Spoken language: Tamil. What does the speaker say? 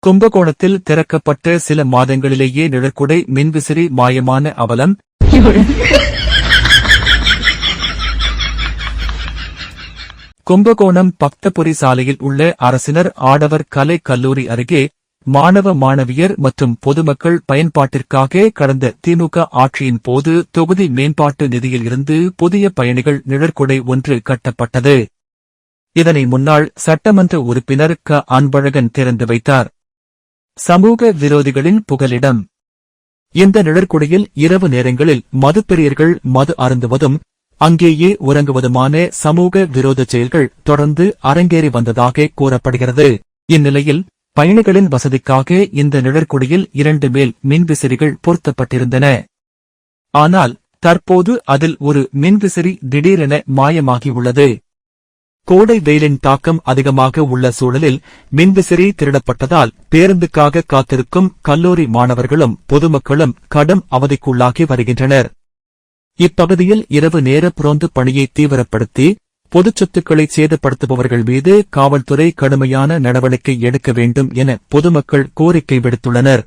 கும்பகோணத்தில் திறக்கப்பட்ட சில மாதங்களிலேயே நிழற்குடை மின்விசிறி மாயமான அவலம். கும்பகோணம் பக்தபுரி சாலையில் உள்ள அரசினர் ஆடவர் கலை கல்லூரி அருகே மாணவ மாணவியர் மற்றும் பொதுமக்கள் பயன்பாட்டிற்காக கடந்த திமுக ஆட்சியின் போது தொகுதி மேம்பாட்டு நிதியில் இருந்து புதிய பயணிகள் நிழற்குடை ஒன்று கட்டப்பட்டது. இதனை முன்னாள் சட்டமன்ற உறுப்பினர் க. அன்பழகன் திறந்து வைத்தார். சமூக விரோதிகளின் புகலிடம். இந்த நிழற்குடையில் இரவு நேரங்களில் மதுப்பிரியர்கள் மது அருந்துவதும் அங்கேயே உறங்குவதுமான சமூக விரோத செயல்கள் தொடர்ந்து அரங்கேறி வந்ததாக கூறப்படுகிறது. இந்நிலையில் பயணிகளின் வசதிக்காக இந்த நிழற்குடையில் 2 மேல் மின்விசிறிகள் பொருத்தப்பட்டிருந்தன. ஆனால் தற்போது அதில் ஒரு மின்விசிறி திடீரென மாயமாகியுள்ளது. கோடை வெயிலின் தாக்கம் அதிகமாக உள்ள சூழலில் மின்விசிறி திருடப்பட்டதால் பேருந்துக்காக காத்திருக்கும் கல்லூரி மாணவர்களும் பொதுமக்களும் கடும் அவதிக்குள்ளாகி வருகின்றனர். இப்பகுதியில் இரவு நேர ரோந்து பணியை தீவிரப்படுத்தி பொதுச் சொத்துக்களை சேதப்படுத்துபவர்கள் மீது காவல்துறை கடுமையான நடவடிக்கை எடுக்க வேண்டும் என பொதுமக்கள் கோரிக்கை விடுத்துள்ளனர்.